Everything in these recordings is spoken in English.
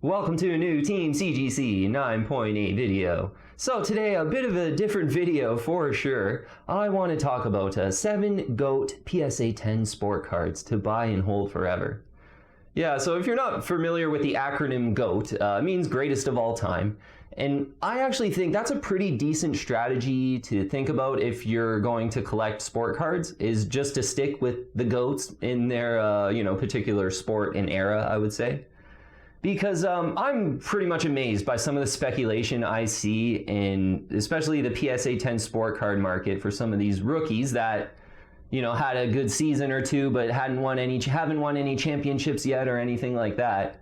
Welcome to a new Team CGC 9.8 video. So today, a bit of a different video for sure. I want to talk about 7 GOAT PSA 10 sport cards to buy and hold forever. Yeah, so if you're not familiar with the acronym GOAT, it means greatest of all time. And I actually think that's a pretty decent strategy to think about if you're going to collect sport cards, is just to stick with the GOATs in their particular sport and era, I would say. Because I'm pretty much amazed by some of the speculation I see in especially the PSA 10 sport card market for some of these rookies that, had a good season or two but haven't won any championships yet or anything like that.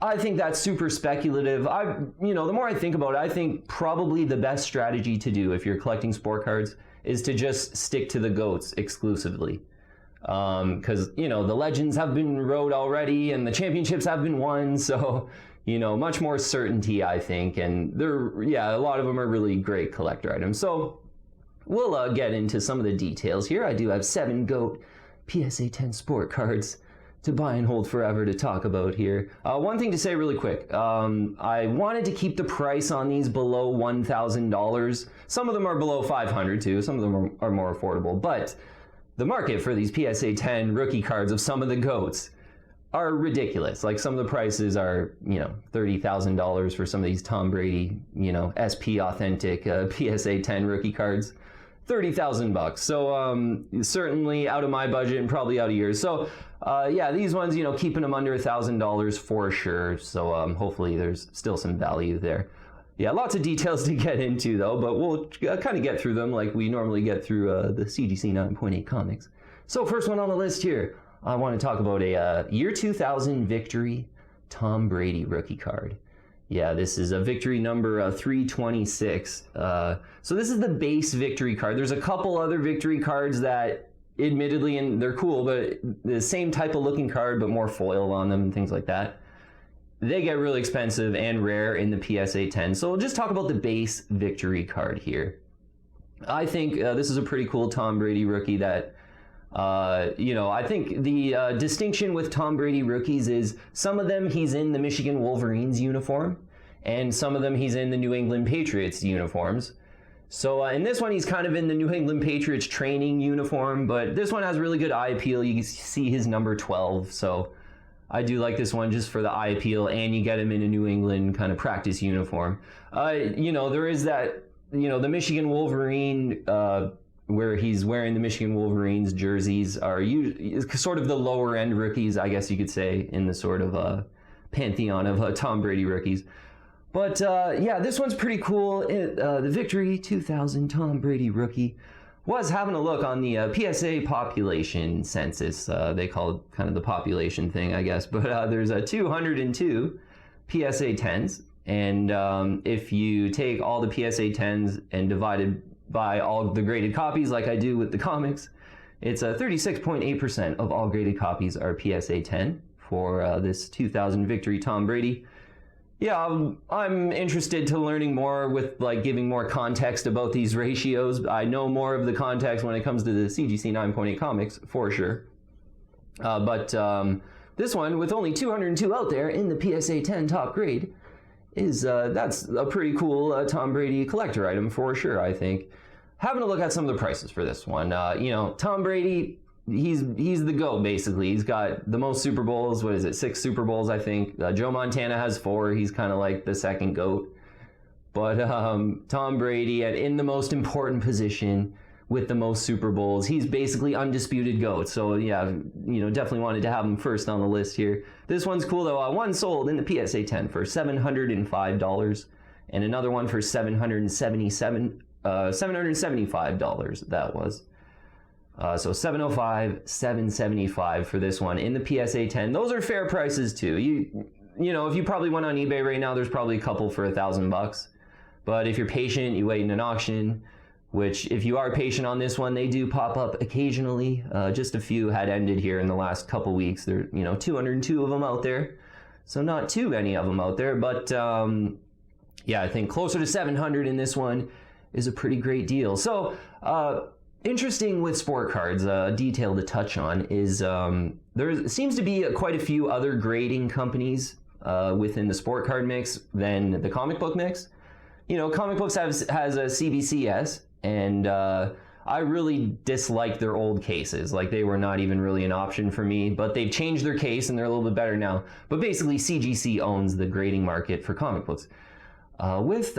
I think that's super speculative. The more I think about it, I think probably the best strategy to do if you're collecting sport cards is to just stick to the GOATs exclusively. Because the legends have been rode already and the championships have been won, so much more certainty, I think, and a lot of them are really great collector items. So we'll get into some of the details here. I do have 7 GOAT PSA 10 sport cards to buy and hold forever to talk about here. One thing to say really quick, I wanted to keep the price on these below $1,000. Some of them are below $500 too, some of them are more affordable, but the market for these PSA 10 rookie cards of some of the GOATs are ridiculous. Like some of the prices are, $30,000 for some of these Tom Brady, SP authentic PSA 10 rookie cards. $30,000. So certainly out of my budget and probably out of yours. So these ones, keeping them under $1,000 for sure. So hopefully there's still some value there. Yeah, lots of details to get into though, but we'll kind of get through them like we normally get through the CGC 9.8 comics. So first one on the list here, I want to talk about a year 2000 Victory Tom Brady rookie card. Yeah, this is a Victory number 326. So this is the base Victory card. There's a couple other Victory cards that admittedly, and they're cool, but the same type of looking card, but more foil on them and things like that. They get really expensive and rare in the PSA 10. So we'll just talk about the base Victory card here. I think this is a pretty cool Tom Brady rookie that, I think the distinction with Tom Brady rookies is some of them he's in the Michigan Wolverines uniform and some of them he's in the New England Patriots uniforms. So in this one, he's kind of in the New England Patriots training uniform, but this one has really good eye appeal. You can see his number 12. So I do like this one just for the eye appeal, and you get him in a New England kind of practice uniform. There is that, the Michigan Wolverine, where he's wearing the Michigan Wolverines jerseys are sort of the lower end rookies, I guess you could say, in the sort of pantheon of Tom Brady rookies. But this one's pretty cool. The Victory 2000 Tom Brady rookie. Was having a look on the PSA population census. They call it kind of the population thing, I guess. But there's 202 PSA 10s. And if you take all the PSA 10s and divide it by all the graded copies, like I do with the comics, it's 36.8% of all graded copies are PSA 10 for this 2000 Victory Tom Brady. Yeah, I'm interested to learning more with giving more context about these ratios. I know more of the context when it comes to the CGC 9.8 comics, for sure. But this one, with only 202 out there in the PSA 10 top grade, that's a pretty cool Tom Brady collector item for sure, I think. Having a look at some of the prices for this one. Tom Brady, he's the GOAT, basically. He's got the most Super Bowls. 6 Super Bowls, I think. Joe Montana has 4. He's kind of like the second GOAT. But Tom Brady, in the most important position with the most Super Bowls, he's basically undisputed GOAT. So yeah, definitely wanted to have him first on the list here. This one's cool though. One sold in the PSA 10 for $705, and another one for $775. That was. So $705, $775 for this one in the PSA 10. Those are fair prices too. If you probably went on eBay right now, there's probably a couple for $1,000. But if you're patient, you wait in an auction, which if you are patient on this one, they do pop up occasionally. Just a few had ended here in the last couple weeks. There, 202 of them out there. So not too many of them out there. But I think closer to 700 in this one is a pretty great deal. So interesting with sport cards, detail to touch on is there seems to be quite a few other grading companies within the sport card mix than the comic book mix. You know, comic books has a CBCS, and I really dislike their old cases. Like, they were not even really an option for me, but they've changed their case and they're a little bit better now. But basically, CGC owns the grading market for comic books. With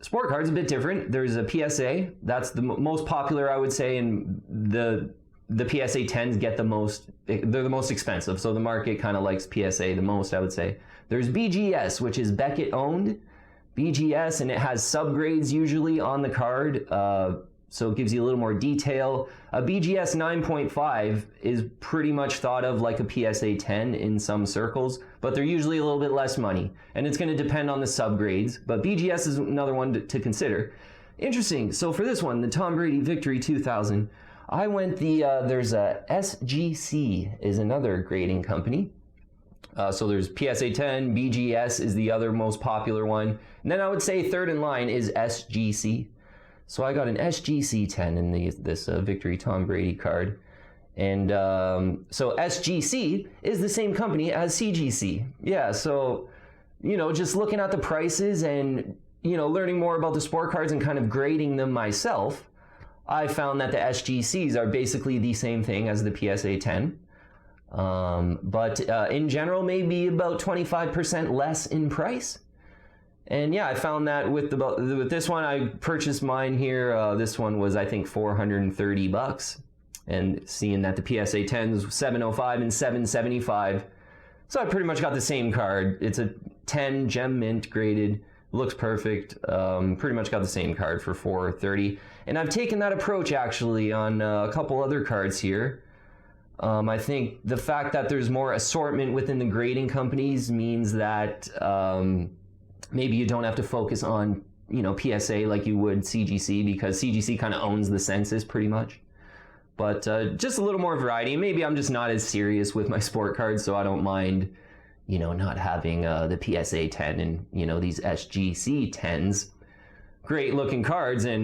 sport cards, a bit different. There's a PSA. That's the most popular, I would say, and the PSA 10s get the most, they're the most expensive. So the market kind of likes PSA the most, I would say. There's BGS, which is Beckett owned. BGS, and it has subgrades usually on the card. So it gives you a little more detail. A BGS 9.5 is pretty much thought of like a PSA 10 in some circles, but they're usually a little bit less money. And it's going to depend on the subgrades, but BGS is another one to consider. Interesting. So for this one, the Tom Brady Victory 2000, I went there's a SGC is another grading company. So there's PSA 10, BGS is the other most popular one. And then I would say third in line is SGC. So I got an SGC 10 in this Victory Tom Brady card. And so SGC is the same company as CGC. Yeah, so, you know, just looking at the prices and, you know, learning more about the sport cards and kind of grading them myself, I found that the SGCs are basically the same thing as the PSA 10. But in general, maybe about 25% less in price. And yeah, I found that with this one, I purchased mine here. This one was, I think, $430. And seeing that the PSA 10s $705 and $775, so I pretty much got the same card. It's a 10 gem mint graded, looks perfect. Pretty much got the same card for $430. And I've taken that approach actually on a couple other cards here. I think the fact that there's more assortment within the grading companies means that maybe you don't have to focus on, you know, PSA like you would CGC, because CGC kind of owns the census pretty much. But just a little more variety. Maybe I'm just not as serious with my sport cards, so I don't mind, you know, not having the PSA 10 and, you know, these SGC 10s. Great looking cards, and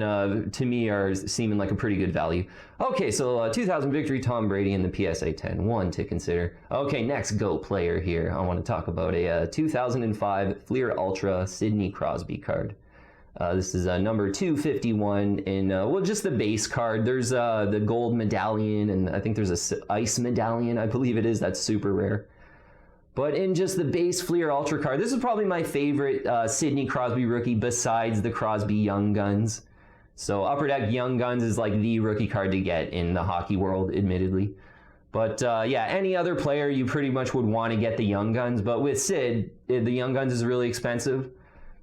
to me are seeming like a pretty good value. Okay, so 2000 Victory Tom Brady and the PSA 10, one to consider. Okay, next GOAT player here. I want to talk about a 2005 Fleer Ultra Sidney Crosby card. This is number 251 in, well, just the base card. There's the gold medallion, and I think there's a ice medallion, I believe it is. That's super rare. But in just the base Fleer Ultra card, this is probably my favorite Sidney Crosby rookie besides the Crosby Young Guns. So Upper Deck Young Guns is like the rookie card to get in the hockey world, admittedly. But yeah, any other player, you pretty much would want to get the Young Guns. But with Sid, the Young Guns is really expensive.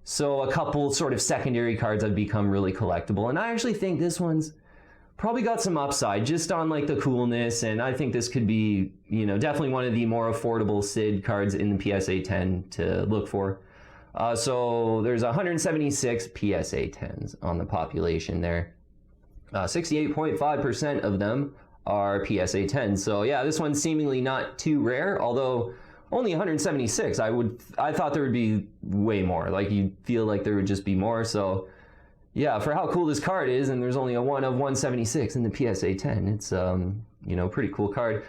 So a couple sort of secondary cards have become really collectible. And I actually think this one's probably got some upside just on like the coolness, and I think this could be, you know, definitely one of the more affordable Sid cards in the PSA 10 to look for. So there's 176 PSA 10s on the population there. 68.5% of them are PSA 10s. So yeah, this one's seemingly not too rare, although only 176. I thought there would be way more. Like, you feel like there would just be more. So yeah, for how cool this card is, and there's only a 1 of 176 in the PSA 10, it's, you know, pretty cool card.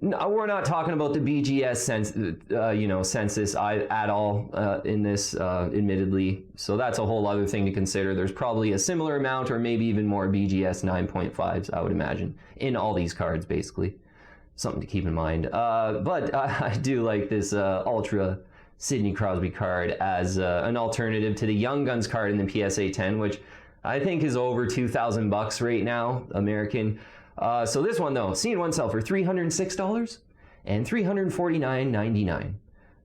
No, we're not talking about the BGS you know, census at all in this, admittedly. So that's a whole other thing to consider. There's probably a similar amount or maybe even more BGS 9.5s, I would imagine, in all these cards, basically. Something to keep in mind. But I do like this Ultra Sidney Crosby card as an alternative to the Young Guns card in the PSA 10, which I think is over $2,000 right now, American. So this one though, seeing one sell for $306 and $349.99.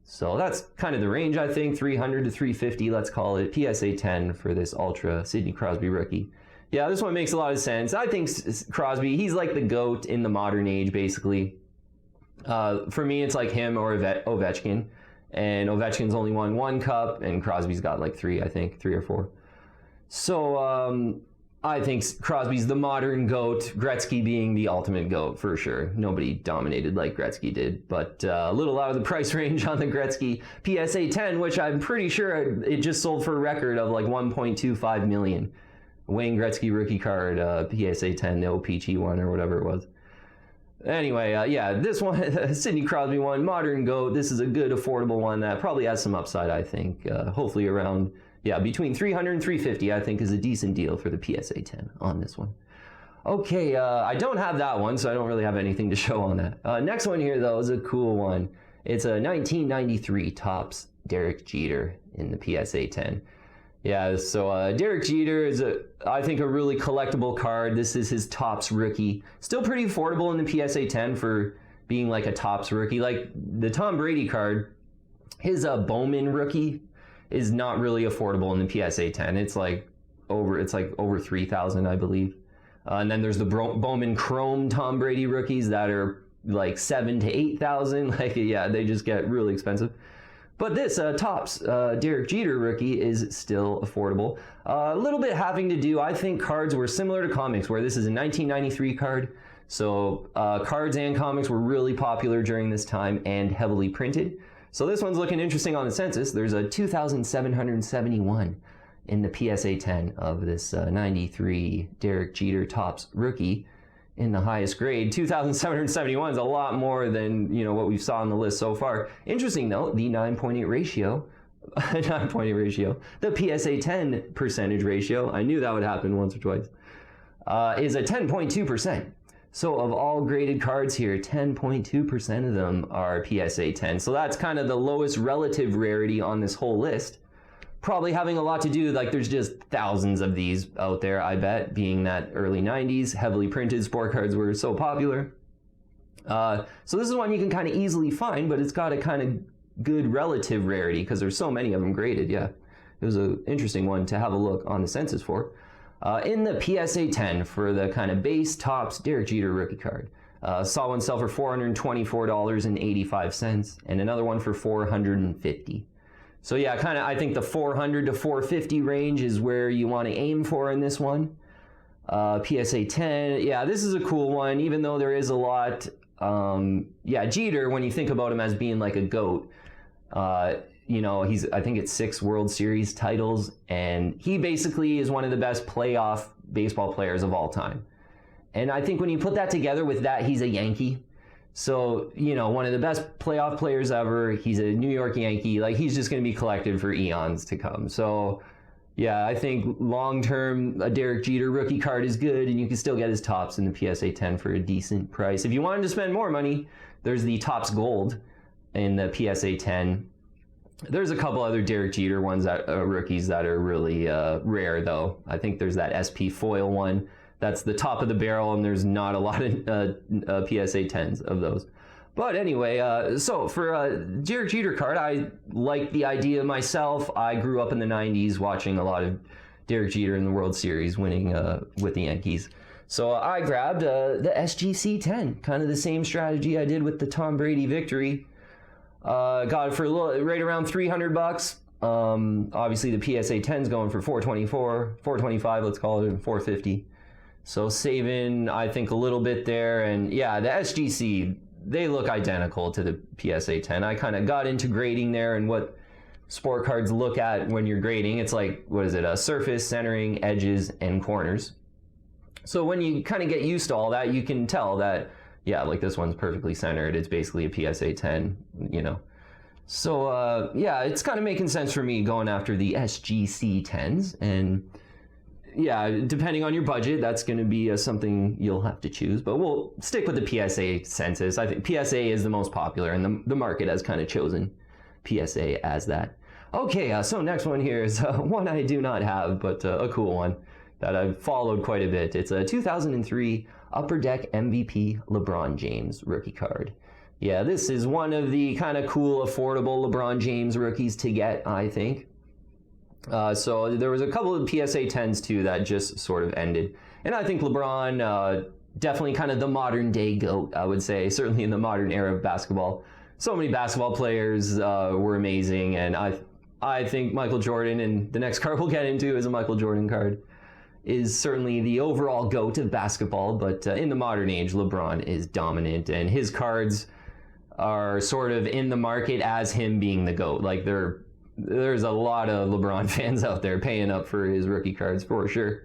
So that's kind of the range, I think, $300 to $350, let's call it. PSA 10 for this Ultra Sidney Crosby rookie. Yeah, this one makes a lot of sense. I think Crosby, he's like the GOAT in the modern age, basically. For me, it's like him or Ovechkin. And Ovechkin's only won 1 cup, and Crosby's got like 3, I think, 3 or 4. So I think Crosby's the modern GOAT, Gretzky being the ultimate GOAT for sure. Nobody dominated like Gretzky did, but a little out of the price range on the Gretzky PSA 10, which I'm pretty sure it just sold for a record of like $1.25 million. Wayne Gretzky rookie card, PSA 10, the OPG one or whatever it was. Anyway, yeah, this one, Sidney Crosby one, modern GOAT. This is a good, affordable one that probably has some upside, I think. Hopefully around, yeah, between 300 and 350, I think is a decent deal for the PSA 10 on this one. Okay, I don't have that one, so I don't really have anything to show on that. Next one here, though, is a cool one. It's a 1993 Topps Derek Jeter in the PSA 10. Yeah, so Derek Jeter is, I think, a really collectible card. This is his Topps rookie. Still pretty affordable in the PSA 10 for being like a Topps rookie. Like the Tom Brady card, his Bowman rookie is not really affordable in the PSA 10. It's like over 3,000, I believe. And then there's the Bowman Chrome Tom Brady rookies that are like 7,000 to 8,000. Like, yeah, they just get really expensive. But this Topps Derek Jeter rookie is still affordable. A little bit having to do, I think cards were similar to comics, where this is a 1993 card. So cards and comics were really popular during this time and heavily printed. So this one's looking interesting on the census. There's a 2,771 in the PSA 10 of this 93 Derek Jeter Topps rookie in the highest grade. 2,771 is a lot more than, you know, what we saw on the list so far. Interesting note, the 9.8 ratio, the PSA 10 percentage ratio, I knew that would happen once or twice, is a 10.2%. So of all graded cards here, 10.2% of them are PSA 10. So that's kind of the lowest relative rarity on this whole list. Probably having a lot to do, like there's just thousands of these out there, I bet, being that early 90s, heavily printed sport cards were so popular. So this is one you can kind of easily find, but it's got a kind of good relative rarity because there's so many of them graded, yeah. It was an interesting one to have a look on the census for. In the PSA 10 for the kind of base Topps Derek Jeter rookie card. Saw one sell for $424.85 and another one for $450. So yeah, kind of I think the 400 to 450 range is where you want to aim for in this one. PSA 10, yeah, this is a cool one, even though there is a lot. Yeah, Jeter, when you think about him as being like a GOAT, you know, I think it's 6 World Series titles, and he basically is one of the best playoff baseball players of all time. And I think when you put that together with that, he's a Yankee. So, you know, one of the best playoff players ever. He's a New York Yankee. Like, he's just going to be collected for eons to come. So, yeah, I think long-term, a Derek Jeter rookie card is good, and you can still get his Topps in the PSA 10 for a decent price. If you wanted to spend more money, there's the Topps Gold in the PSA 10. There's a couple other Derek Jeter ones, that rookies that are really rare, though. I think there's that SP foil one. That's the top of the barrel, and there's not a lot of PSA 10s of those. But anyway, so for a Derek Jeter card, I like the idea myself. I grew up in the 90s watching a lot of Derek Jeter in the World Series, winning with the Yankees. So I grabbed the SGC 10, kind of the same strategy I did with the Tom Brady Victory. Got it for right around $300. Obviously, the PSA 10's going for $424, $425, let's call it, and $450. So saving, I think, a little bit there. And yeah, the SGC, they look identical to the PSA 10. I kind of got into grading there and what sport cards look at when you're grading. It's like, what is it? Surface, centering, edges, and corners. So when you kind of get used to all that, you can tell that, yeah, like this one's perfectly centered. It's basically a PSA 10, you know. So yeah, it's kind of making sense for me going after the SGC 10s. And yeah, depending on your budget, that's going to be something you'll have to choose. But we'll stick with the PSA census. I think PSA is the most popular, and the market has kind of chosen PSA as that. Okay, so next one here is one I do not have, but a cool one that I've followed quite a bit. It's a 2003 Upper Deck MVP Lebron James rookie card. Yeah, this is one of the kind of cool, affordable LeBron James rookies to get, I think. So there was a couple of PSA 10s too that just sort of ended. And I think LeBron, definitely kind of the modern day GOAT, I would say, certainly in the modern era of basketball. So many basketball players were amazing, and I think Michael Jordan, and the next card we'll get into is a Michael Jordan card, is certainly the overall GOAT of basketball. But in the modern age, LeBron is dominant, and his cards are sort of in the market as him being the GOAT. Like there's a lot of LeBron fans out there paying up for his rookie cards for sure.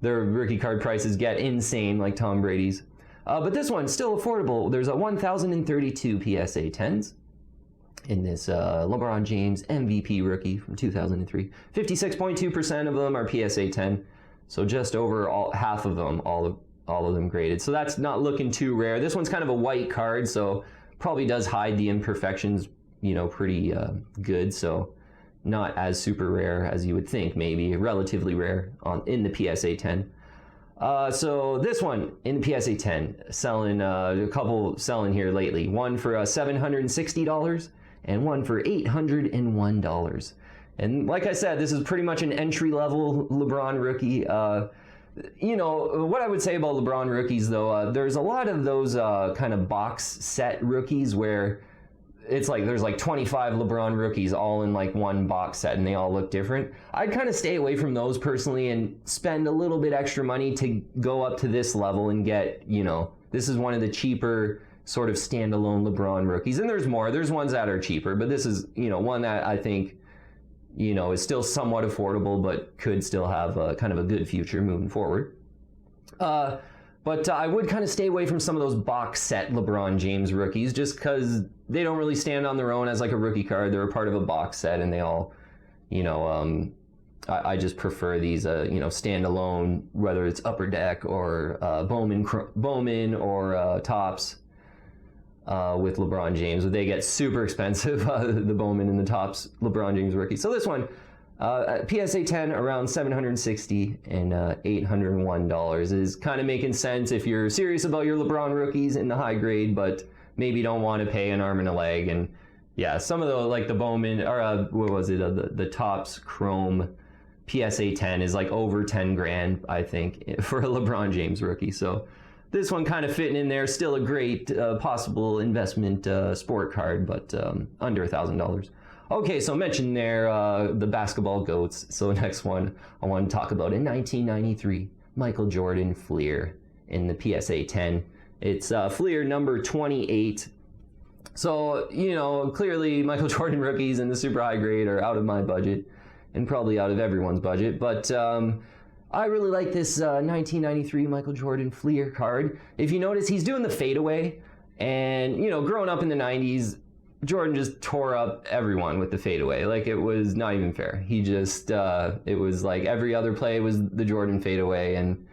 Their rookie card prices get insane, like Tom Brady's. But this one's still affordable. There's a 1,032 PSA 10s in this LeBron James MVP rookie from 2003. 56.2% of them are PSA 10, so just over half of them, all of them graded. So that's not looking too rare. This one's kind of a white card, so probably does hide the imperfections, pretty good. So not as super rare as you would think, maybe relatively rare in the PSA 10. So this one in the PSA 10, selling a couple selling here lately. One for $760 and one for $801. And like I said, this is pretty much an entry-level LeBron rookie. What I would say about LeBron rookies, though, there's a lot of those kind of box set rookies where it's like there's like 25 LeBron rookies all in like one box set and they all look different. I'd kind of stay away from those personally and spend a little bit extra money to go up to this level and get, this is one of the cheaper sort of standalone LeBron rookies. And there's more. There's ones that are cheaper, but this is, one that I think, is still somewhat affordable, but could still have kind of a good future moving forward. But I would kind of stay away from some of those box set LeBron James rookies just because they don't really stand on their own as like a rookie card. They're a part of a box set and they all, I just prefer these, standalone, whether it's Upper Deck or Bowman or Tops with LeBron James. They get super expensive, the Bowman and the Tops LeBron James rookie. So this one, PSA 10 around $760 and $801 is kind of making sense if you're serious about your LeBron rookies in the high grade, but maybe don't want to pay an arm and a leg. And yeah, some of the like the Bowman or the Tops Chrome PSA 10 is like over 10 grand, I think, for a LeBron James rookie. So this one kind of fitting in there, still a great possible investment sport card, but under $1,000. Okay, so mentioned there the basketball GOATs. So the next one I want to talk about in 1993, Michael Jordan Flir in the PSA 10. It's Flir number 28. So, clearly Michael Jordan rookies in the super high grade are out of my budget and probably out of everyone's budget. But I really like this 1993 Michael Jordan Flir card. If you notice, he's doing the fadeaway. And, growing up in the 90s, Jordan just tore up everyone with the fadeaway. Like, it was not even fair. He just, it was like every other play was the Jordan fadeaway. And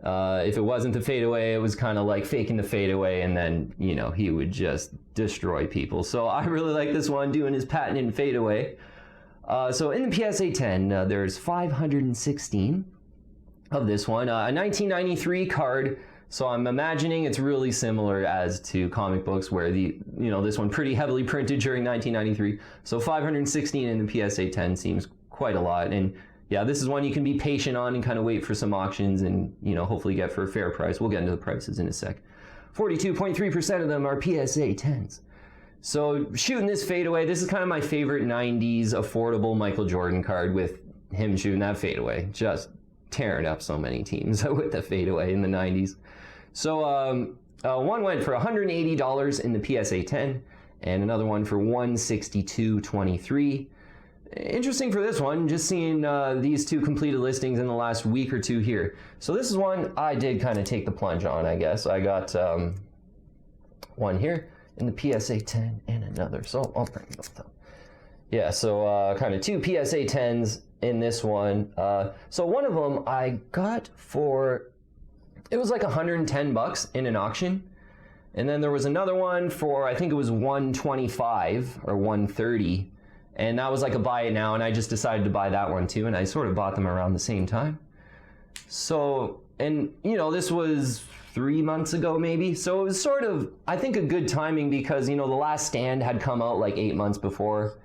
if it wasn't the fadeaway, it was kind of like faking the fadeaway. And then, he would just destroy people. So I really like this one, doing his patented fadeaway. So in the PSA 10, there's 516 of this one. A 1993 card. So I'm imagining it's really similar as to comic books where this one pretty heavily printed during 1993. So 516 in the PSA 10 seems quite a lot. And yeah, this is one you can be patient on and kind of wait for some auctions and, hopefully get for a fair price. We'll get into the prices in a sec. 42.3% of them are PSA 10s. So shooting this fadeaway, this is kind of my favorite 90s affordable Michael Jordan card with him shooting that fadeaway. Just tearing up so many teams with the fadeaway in the 90s. So one went for $180 in the PSA 10 and another one for $162.23. Interesting for this one, just seeing these two completed listings in the last week or two here. So this is one I did kind of take the plunge on, I guess. I got one here in the PSA 10 and another. So I'll bring both up. Yeah, so kind of two PSA 10s in this one. So one of them I got for, it was like $110 in an auction. And then there was another one for, I think it was $125 or $130. And that was like a buy it now. And I just decided to buy that one too. And I sort of bought them around the same time. So, and this was 3 months ago maybe. So it was sort of, I think, a good timing because, The Last Stand had come out like 8 months before.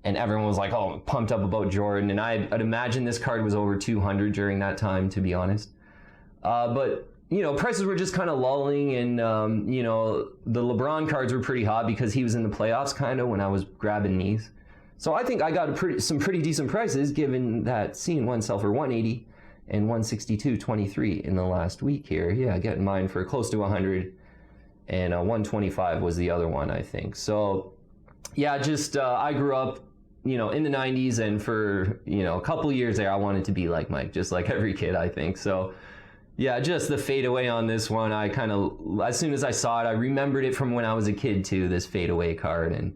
And everyone was like, oh, pumped up about Jordan. And I'd imagine this card was over 200 during that time, to be honest. But, prices were just kind of lulling. And, the LeBron cards were pretty hot because he was in the playoffs kind of when I was grabbing these. So I think I got some pretty decent prices given that seeing one sell for $180 and $162.23 in the last week here. Yeah, getting mine for close to $100 and $125 was the other one, I think. So yeah, just I grew up, in the 90s, and for, a couple years there, I wanted to be like Mike, just like every kid, I think. So, Yeah, just the fadeaway on this one. I kind of, as soon as I saw it, I remembered it from when I was a kid too, this fadeaway card. And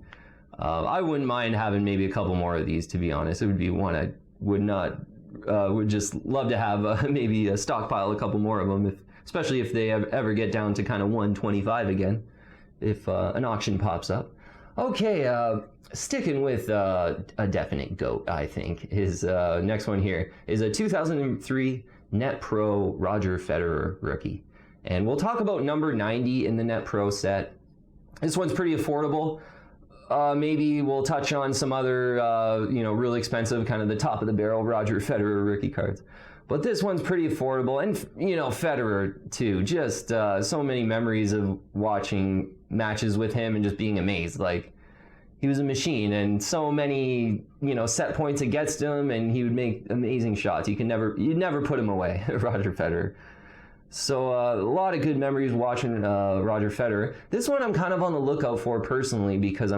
I wouldn't mind having maybe a couple more of these, to be honest. It would be one I would just love to have maybe a stockpile, a couple more of them, especially if they ever get down to kind of 125 again, if an auction pops up. Okay, sticking with a definite GOAT, I think, is next one here is a 2003 Netpro Roger Federer rookie. And we'll talk about number 90 in the Netpro set. This one's pretty affordable. Maybe we'll touch on some other, really expensive, kind of the top of the barrel Roger Federer rookie cards. But this one's pretty affordable. And, Federer, too. Just so many memories of watching matches with him and just being amazed. Like, he was a machine, and so many, set points against him, and he would make amazing shots. You'd never put him away, Roger Federer. So a lot of good memories watching Roger Federer. This one I'm kind of on the lookout for personally, because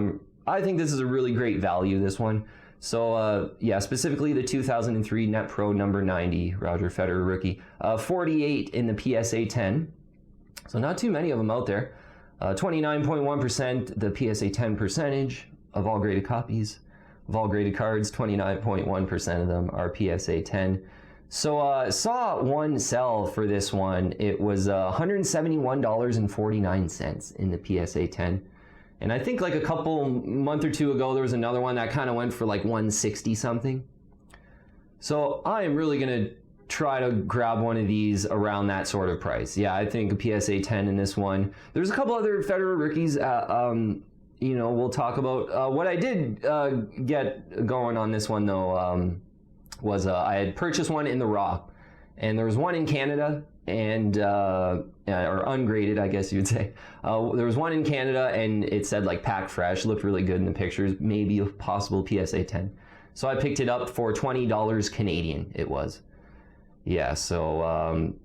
I think this is a really great value, this one. So specifically the 2003 Netpro number 90 Roger Federer rookie. 48 in the PSA 10. So not too many of them out there. 29.1% the PSA 10 percentage of all graded copies. Of all graded cards, 29.1% of them are PSA 10. So saw one sell for this one. It was $171.49 in the PSA 10. And I think like a month or two ago, there was another one that kind of went for like 160 something. So I am really going to try to grab one of these around that sort of price. Yeah, I think a PSA 10 in this one. There's a couple other Federer rookies, we'll talk about. What I did get going on this one, though, was I had purchased one in the raw, and there was one in Canada, and or ungraded, I guess you would say. There was one in Canada, and it said like pack fresh, looked really good in the pictures, maybe a possible PSA 10. So I picked it up for $20 Canadian. It was. Yeah, so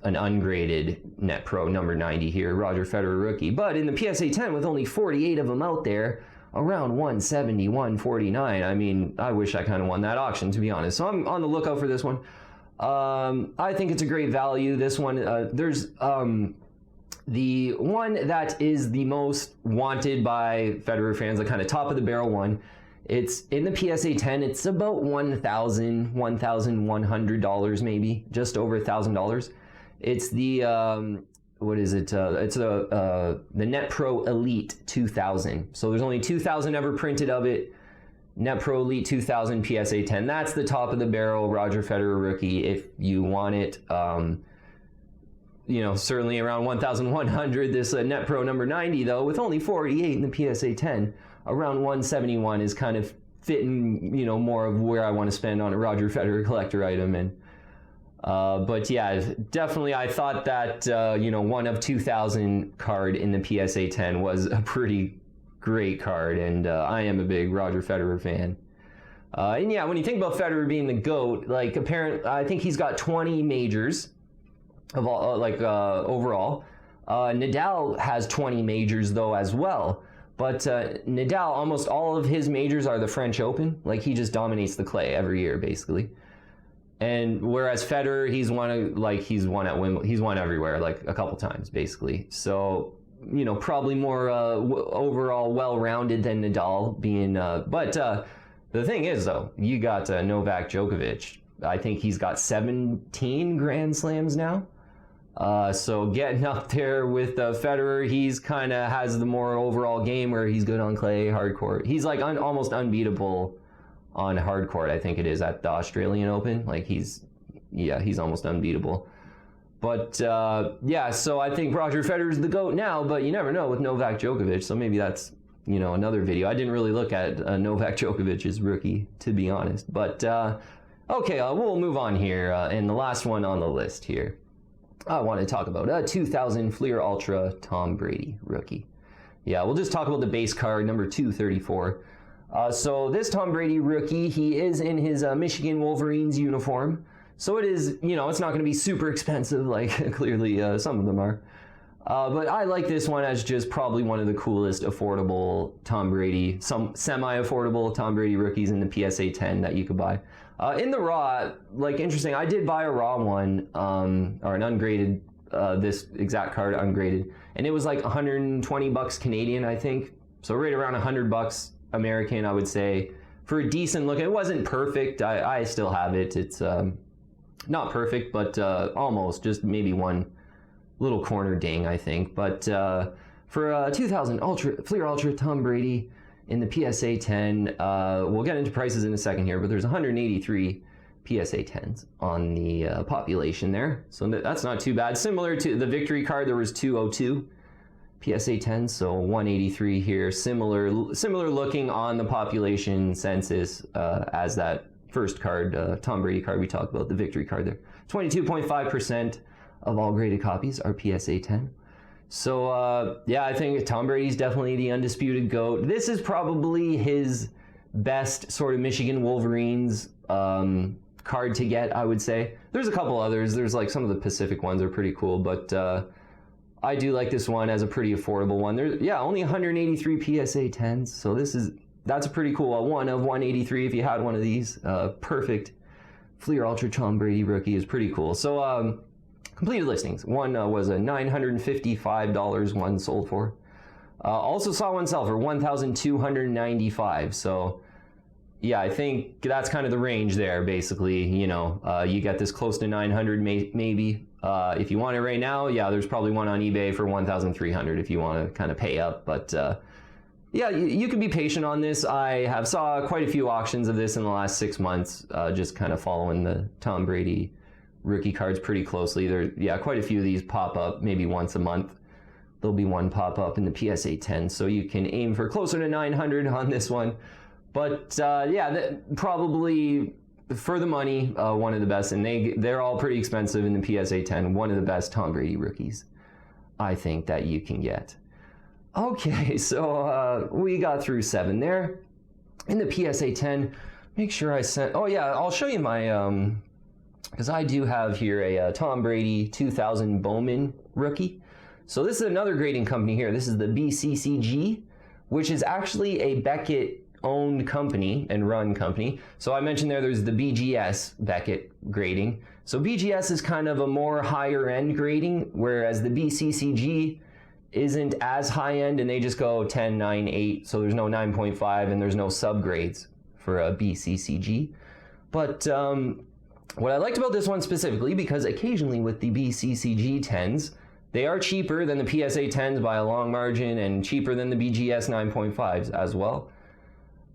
an ungraded Netpro number 90 here, Roger Federer rookie. But in the PSA 10, with only 48 of them out there, around 170, 149. I mean, I wish I kind of won that auction, to be honest. So I'm on the lookout for this one. I think it's a great value. This one, there's the one that is the most wanted by Federer fans, the kind of top of the barrel one. It's in the PSA 10. It's about $1,100 maybe, just over $1,000. It's the what is it? It's the Netpro Elite 2000. So there's only 2,000 ever printed of it. Netpro Elite 2000 PSA 10. That's the top of the barrel Roger Federer rookie. If you want it, certainly around 1,100. This Netpro number 90 though, with only 48 in the PSA 10, around 171 is kind of fitting, more of where I want to spend on a Roger Federer collector item. And but yeah, definitely I thought that one of 2,000 card in the PSA 10 was a pretty great card, and I am a big Roger Federer fan. And yeah, when you think about Federer being the GOAT, like I think he's got 20 majors of all, overall. Nadal has 20 majors though as well. But Nadal, almost all of his majors are the French Open. Like, he just dominates the clay every year, basically. And whereas Federer, he's won at Wimbledon, he's won everywhere, like a couple times, basically. So, probably more overall well-rounded than Nadal being. But the thing is, though, you got Novak Djokovic. I think he's got 17 Grand Slams now. So getting up there with Federer, he's kind of has the more overall game where he's good on clay, hard court. He's like almost unbeatable on hard court, I think it is, at the Australian Open. Like he's almost unbeatable. But so I think Roger Federer's the GOAT now, but you never know with Novak Djokovic. So maybe that's, another video. I didn't really look at Novak Djokovic's rookie, to be honest. But okay, we'll move on here. And the last one on the list here, I want to talk about a 2000 Fleer Ultra Tom Brady rookie. Yeah, we'll just talk about the base card, number 234. So this Tom Brady rookie, he is in his Michigan Wolverines uniform. So it is, it's not going to be super expensive, like clearly some of them are. But I like this one as just probably one of the coolest affordable Tom Brady, some semi-affordable Tom Brady rookies in the PSA 10 that you could buy. In the raw, like interesting, I did buy a raw one, or an ungraded, this exact card ungraded, and it was like 120 bucks Canadian, I think. So right around 100 bucks American, I would say, for a decent look. It wasn't perfect. I still have it. It's not perfect, but almost, just maybe one little corner ding, I think. But for 2000 Fleer Ultra Tom Brady in the PSA 10, we'll get into prices in a second here, but there's 183 PSA 10s on the population there. So that's not too bad. Similar to the Victory Card, there was 202 PSA 10s, so 183 here. Similar looking on the population census as that first card, Tom Brady card we talked about, the Victory Card there. 22.5% of all graded copies are PSA 10. So yeah, I think Tom Brady's definitely the undisputed GOAT. This is probably his best sort of Michigan Wolverines card to get, I would say. There's a couple others. There's like some of the Pacific ones are pretty cool, but I do like this one as a pretty affordable one. There's, yeah, only 183 PSA 10s, so that's a pretty cool one of 183 if you had one of these. Perfect Fleer Ultra Tom Brady rookie is pretty cool. So completed listings. One was a $955 one sold for. Also saw one sell for $1,295. So yeah, I think that's kind of the range there, basically. You know, you get this close to 900 maybe. If you want it right now, yeah, there's probably one on eBay for 1,300 if you want to kind of pay up. But yeah, you can be patient on this. I have saw quite a few auctions of this in the last 6 months, just kind of following the Tom Brady rookie cards pretty closely. There, yeah, quite a few of these pop up maybe once a month. There'll be one pop up in the PSA 10, so you can aim for closer to 900 on this one. But yeah, probably for the money, one of the best, and they're all pretty expensive in the PSA 10. One of the best Tom Brady rookies, I think, that you can get. Okay, so we got through 7 there. In the PSA 10, make sure I sent. Oh yeah, I'll show you my because I do have here a Tom Brady 2000 Bowman rookie. So this is another grading company here. This is the BCCG, which is actually a Beckett owned company and run company. So I mentioned there's the BGS Beckett grading. So BGS is kind of a more higher end grading, whereas the BCCG isn't as high end, and they just go 10, 9, 8. So there's no 9.5 and there's no subgrades for a BCCG. But what I liked about this one specifically, because occasionally with the BCCG 10s, they are cheaper than the PSA 10s by a long margin and cheaper than the BGS 9.5s as well.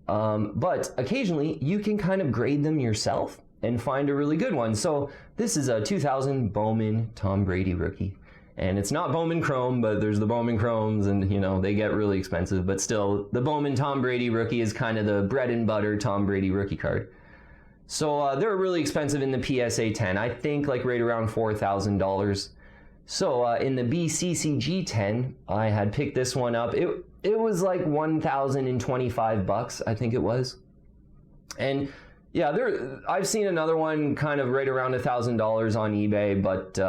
But occasionally you can kind of grade them yourself and find a really good one. So this is a 2000 Bowman Tom Brady rookie. And it's not Bowman Chrome, but there's the Bowman Chromes, and you know, they get really expensive, but still the Bowman Tom Brady rookie is kind of the bread and butter Tom Brady rookie card. So they're really expensive in the PSA 10. I think like right around $4,000. So in the BCCG 10, I had picked this one up. It was like 1,025 bucks, I think it was. And yeah, I've seen another one kind of right around $1,000 on eBay, but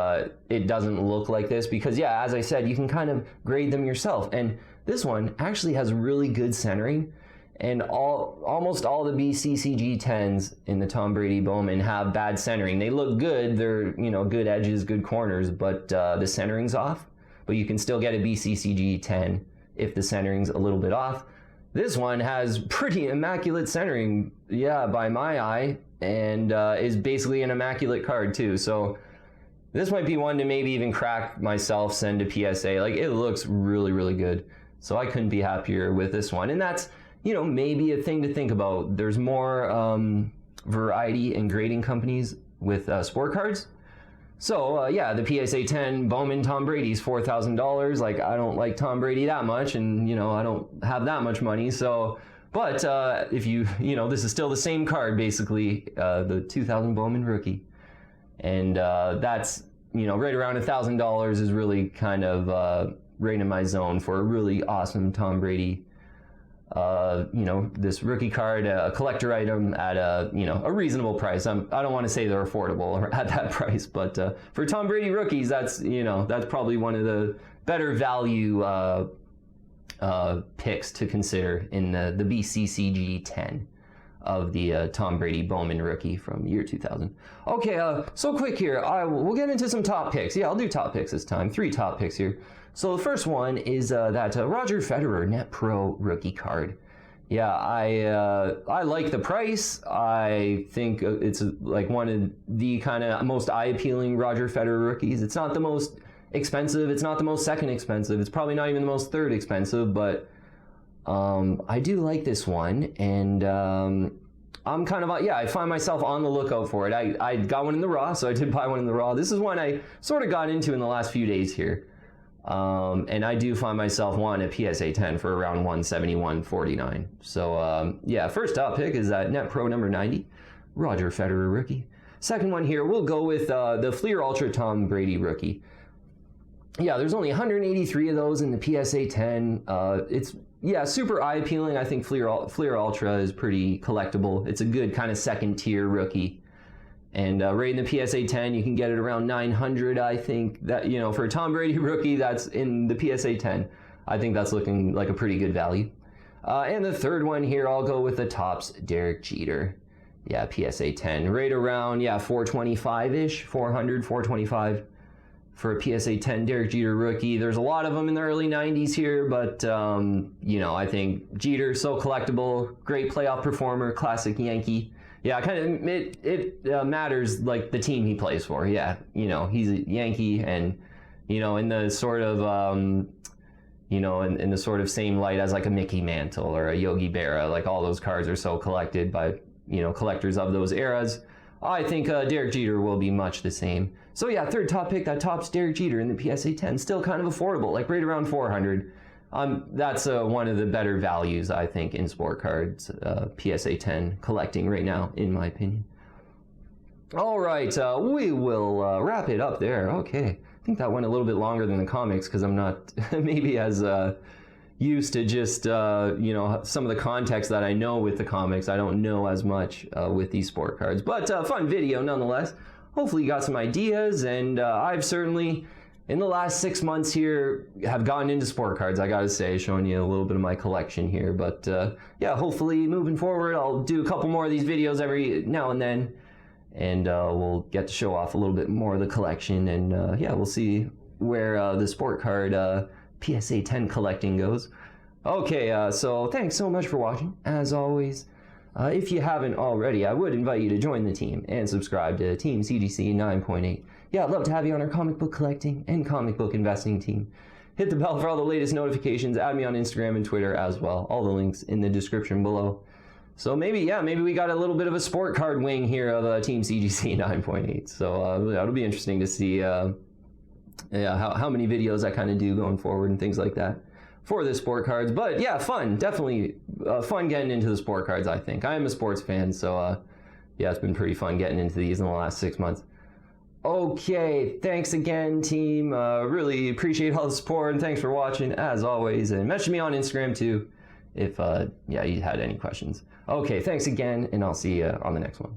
it doesn't look like this because, yeah, as I said, you can kind of grade them yourself. And this one actually has really good centering, and almost all the BCCG 10s in the Tom Brady Bowman have bad centering. They look good, they're, you know, good edges, good corners, but the centering's off. But you can still get a BCCG 10 if the centering's a little bit off. This one has pretty immaculate centering, yeah, by my eye, and is basically an immaculate card too. So this might be one to maybe even crack myself, send to PSA. Like, it looks really, really good. So I couldn't be happier with this one. And that's, you know, maybe a thing to think about. There's more variety in grading companies with sport cards. So yeah, the PSA 10 Bowman Tom Brady's $4,000. Like, I don't like Tom Brady that much, and you know, I don't have that much money. So, but if you know, this is still the same card basically, the 2000 Bowman rookie, and that's, you know, right around $1,000 is really kind of right in my zone for a really awesome Tom Brady you know, this rookie card, a collector item at a, you know, a reasonable price. I don't want to say they're affordable at that price, but for Tom Brady rookies, that's, you know, that's probably one of the better value picks to consider in the BCCG 10 of the Tom Brady Bowman rookie from year 2000. Okay, so quick here, we'll get into some top picks. Yeah, I'll do top picks this time, 3 top picks here. So the first one is that Roger Federer Netpro rookie card. Yeah, I like the price. I think it's like one of the kind of most eye-appealing Roger Federer rookies. It's not the most expensive. It's not the most second expensive. It's probably not even the most third expensive, but I do like this one, and I'm kind of, yeah, I find myself on the lookout for it. I got one in the raw, so I did buy one in the raw. This is one I sort of got into in the last few days here. And I do find myself wanting a PSA 10 for around 171.49. So yeah, first top pick is that Netpro number 90, Roger Federer rookie. Second one here, we'll go with the Fleer Ultra Tom Brady rookie. Yeah, there's only 183 of those in the PSA 10. It's, yeah, super eye-appealing. I think Fleer Ultra is pretty collectible. It's a good kind of second-tier rookie. And right in the PSA 10, you can get it around 900, I think. That, you know, for a Tom Brady rookie, that's in the PSA 10. I think that's looking like a pretty good value. And the third one here, I'll go with the Topps Derek Jeter. Yeah, PSA 10. Right around, yeah, 425-ish, 400, 425 for a PSA 10 Derek Jeter rookie. There's a lot of them in the early 90s here, but, you know, I think Jeter, so collectible, great playoff performer, classic Yankee. Yeah, kind of, it matters, like, the team he plays for. Yeah, you know, he's a Yankee, and, you know, in the sort of, you know, in the sort of same light as, like, a Mickey Mantle or a Yogi Berra, like, all those cards are so collected by, you know, collectors of those eras. I think Derek Jeter will be much the same. So, yeah, third top pick, that Topps Derek Jeter in the PSA 10. Still kind of affordable, like, right around 400. That's one of the better values, I think, in sport cards, PSA 10 collecting right now, in my opinion. All right, we will wrap it up there. Okay, I think that went a little bit longer than the comics because I'm not maybe as used to just, you know, some of the context that I know with the comics. I don't know as much with these sport cards, but fun video nonetheless. Hopefully you got some ideas, and I've certainly, in the last 6 months here, have gotten into sport cards, I gotta say, showing you a little bit of my collection here. But yeah, hopefully moving forward, I'll do a couple more of these videos every now and then, and we'll get to show off a little bit more of the collection, and yeah, we'll see where the sport card PSA 10 collecting goes. Okay, so thanks so much for watching. As always, if you haven't already, I would invite you to join the team and subscribe to Team CGC 9.8. Yeah, I'd love to have you on our comic book collecting and comic book investing team. Hit the bell for all the latest notifications. Add me on Instagram and Twitter as well. All the links in the description below. So maybe, yeah, maybe we got a little bit of a sport card wing here of Team CGC 9.8. So that'll be interesting to see yeah, how many videos I kind of do going forward and things like that for the sport cards. But yeah, fun, definitely fun getting into the sport cards, I think. I am a sports fan, so yeah, it's been pretty fun getting into these in the last 6 months. Okay, thanks again, team. Really appreciate all the support, and thanks for watching, as always. And message me on Instagram, too, if yeah, you had any questions. Okay, thanks again, and I'll see you on the next one.